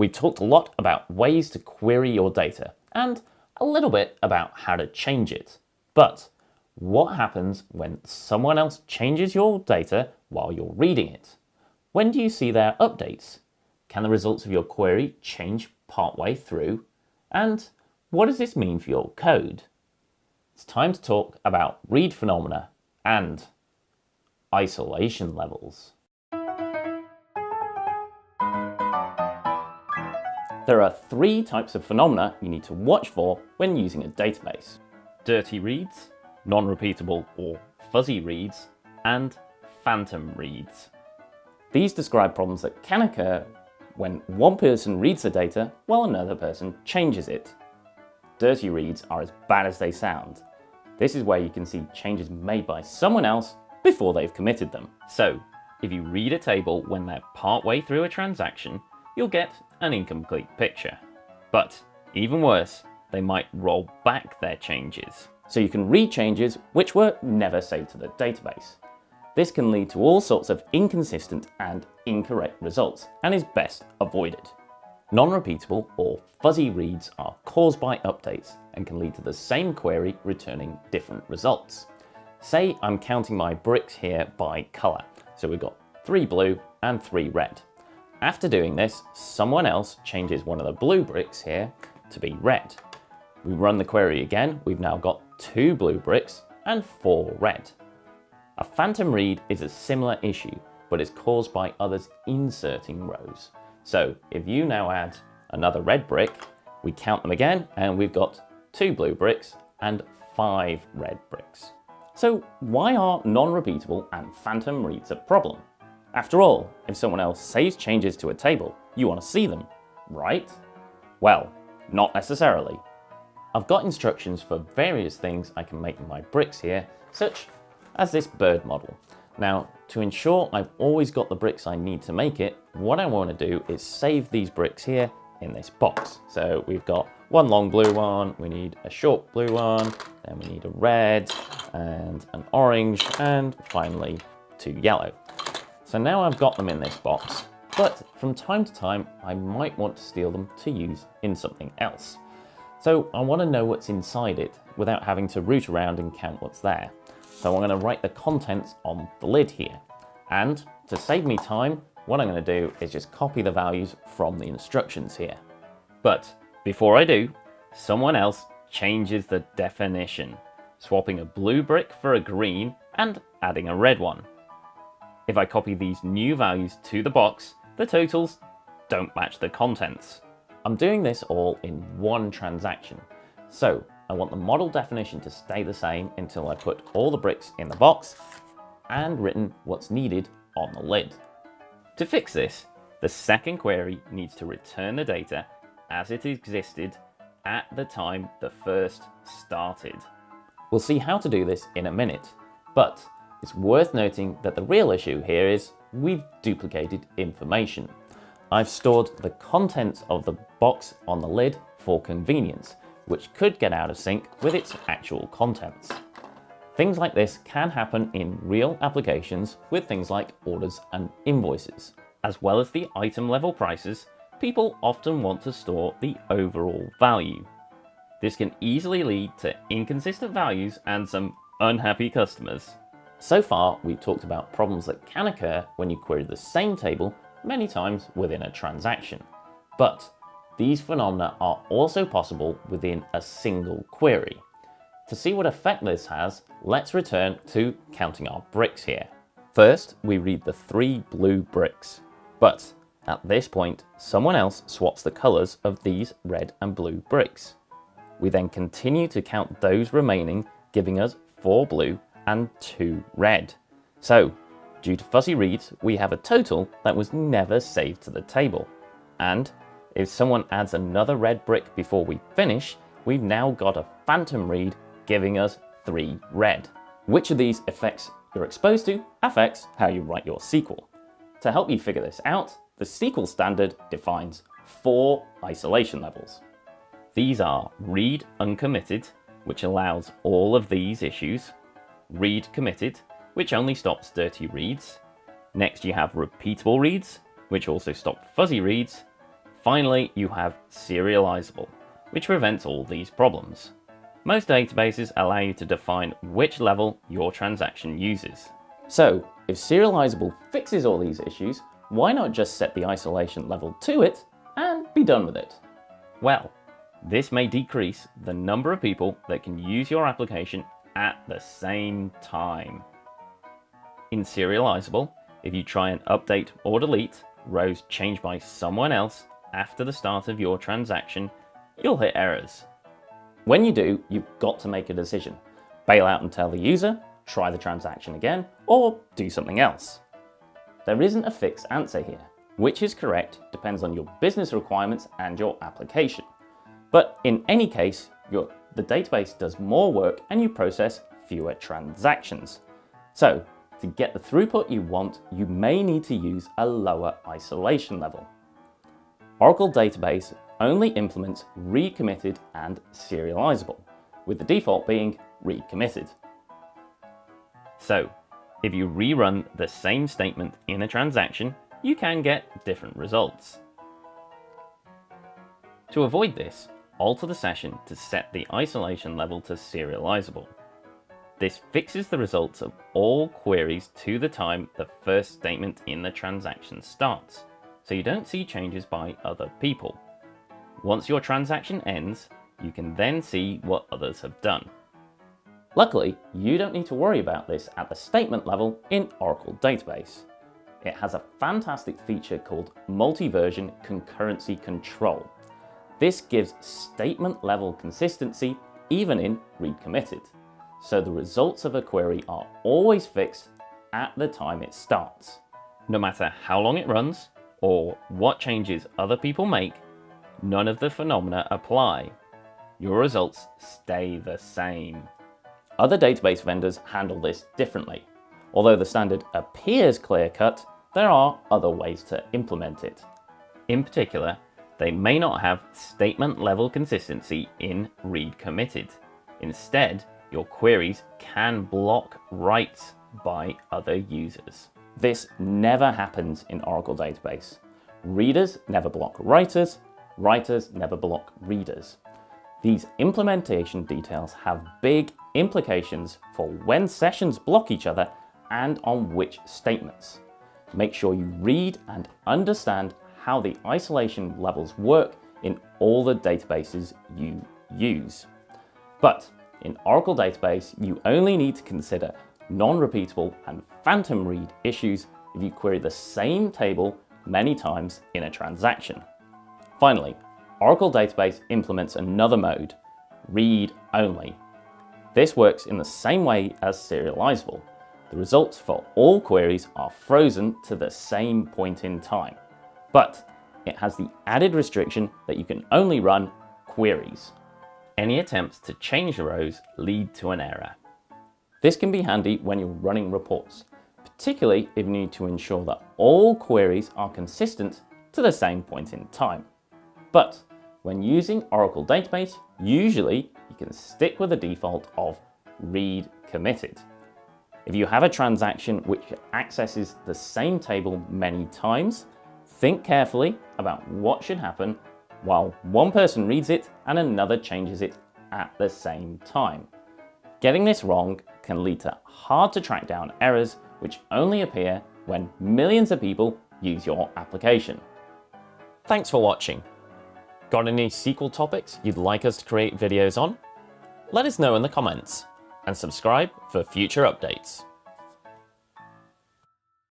We've talked a lot about ways to query your data and a little bit about how to change it. But what happens when someone else changes your data while you're reading it? When do you see their updates? Can the results of your query change partway through? And what does this mean for your code? It's time to talk about read phenomena and isolation levels. There are three types of phenomena you need to watch for when using a database: dirty reads, non-repeatable or fuzzy reads, and phantom reads. These describe problems that can occur when one person reads the data while another person changes it. Dirty reads are as bad as they sound. This is where you can see changes made by someone else before they've committed them. So, if you read a table when they're partway through a transaction, you'll get an incomplete picture. But even worse, they might roll back their changes. So you can read changes which were never saved to the database. This can lead to all sorts of inconsistent and incorrect results and is best avoided. Non-repeatable or fuzzy reads are caused by updates and can lead to the same query returning different results. Say I'm counting my bricks here by color. So we've got 3 blue and 3 red. After doing this, someone else changes one of the blue bricks here to be red. We run the query again, we've now got 2 blue bricks and 4 red. A phantom read is a similar issue, but is caused by others inserting rows. So if you now add another red brick, we count them again and we've got 2 blue bricks and 5 red bricks. So why are non-repeatable and phantom reads a problem? After all, if someone else saves changes to a table, you want to see them, right? Well, not necessarily. I've got instructions for various things I can make in my bricks here, such as this bird model. Now, to ensure I've always got the bricks I need to make it, what I want to do is save these bricks here in this box. So we've got one long blue one, we need a short blue one, then we need a red and an orange, and finally 2 yellow. So now I've got them in this box, but from time to time, I might want to steal them to use in something else. So I want to know what's inside it without having to root around and count what's there. So I'm going to write the contents on the lid here. And to save me time, what I'm going to do is just copy the values from the instructions here. But before I do, someone else changes the definition, swapping a blue brick for a green and adding a red one. If I copy these new values to the box, the totals don't match the contents. I'm doing this all in one transaction. So I want the model definition to stay the same until I put all the bricks in the box and written what's needed on the lid. To fix this, the second query needs to return the data as it existed at the time the first started. We'll see how to do this in a minute, but it's worth noting that the real issue here is we've duplicated information. I've stored the contents of the box on the lid for convenience, which could get out of sync with its actual contents. Things like this can happen in real applications with things like orders and invoices. As well as the item level prices, people often want to store the overall value. This can easily lead to inconsistent values and some unhappy customers. So far, we've talked about problems that can occur when you query the same table many times within a transaction. But these phenomena are also possible within a single query. To see what effect this has, let's return to counting our bricks here. First, we read the 3 blue bricks. But at this point, someone else swaps the colors of these red and blue bricks. We then continue to count those remaining, giving us 4 blue and 2 red. So, due to fuzzy reads, we have a total that was never saved to the table. And if someone adds another red brick before we finish, we've now got a phantom read giving us 3 red. Which of these effects you're exposed to affects how you write your SQL. To help you figure this out, the SQL standard defines 4 isolation levels. These are read uncommitted, which allows all of these issues, read committed, which only stops dirty reads. Next you have repeatable reads, which also stop fuzzy reads, Finally, you have serializable, which prevents all these problems. Most databases allow you to define which level your transaction uses. So, if serializable fixes all these issues, why not just set the isolation level to it and be done with it? Well, this may decrease the number of people that can use your application at the same time. In serializable, if you try and update or delete rows changed by someone else after the start of your transaction, you'll hit errors. When you do, you've got to make a decision. Bail out and tell the user, try the transaction again, or do something else. There isn't a fixed answer here. Which is correct depends on your business requirements and your application. But in any case, the database does more work and you process fewer transactions. So, to get the throughput you want, you may need to use a lower isolation level. Oracle Database only implements read committed and serializable, with the default being read committed. So, if you rerun the same statement in a transaction, you can get different results. To avoid this, alter the session to set the isolation level to serializable. This fixes the results of all queries to the time the first statement in the transaction starts, so you don't see changes by other people. Once your transaction ends, you can then see what others have done. Luckily, you don't need to worry about this at the statement level in Oracle Database. It has a fantastic feature called multi-version concurrency control. This gives statement level consistency even in read committed. So the results of a query are always fixed at the time it starts. No matter how long it runs or what changes other people make, none of the phenomena apply. Your results stay the same. Other database vendors handle this differently. Although the standard appears clear-cut, there are other ways to implement it. In particular, they may not have statement level consistency in read committed. Instead, your queries can block writes by other users. This never happens in Oracle Database. Readers never block writers, writers never block readers. These implementation details have big implications for when sessions block each other and on which statements. Make sure you read and understand how the isolation levels work in all the databases you use. But in Oracle Database, you only need to consider non-repeatable and phantom read issues if you query the same table many times in a transaction. Finally, Oracle Database implements another mode, read only. This works in the same way as serializable. The results for all queries are frozen to the same point in time, but it has the added restriction that you can only run queries. Any attempts to change the rows lead to an error. This can be handy when you're running reports, particularly if you need to ensure that all queries are consistent to the same point in time. But when using Oracle Database, usually you can stick with the default of read committed. If you have a transaction which accesses the same table many times, think carefully about what should happen while one person reads it and another changes it at the same time. Getting this wrong can lead to hard to track down errors which only appear when millions of people use your application. Thanks for watching. Got any SQL topics you'd like us to create videos on? Let us know in the comments and subscribe for future updates.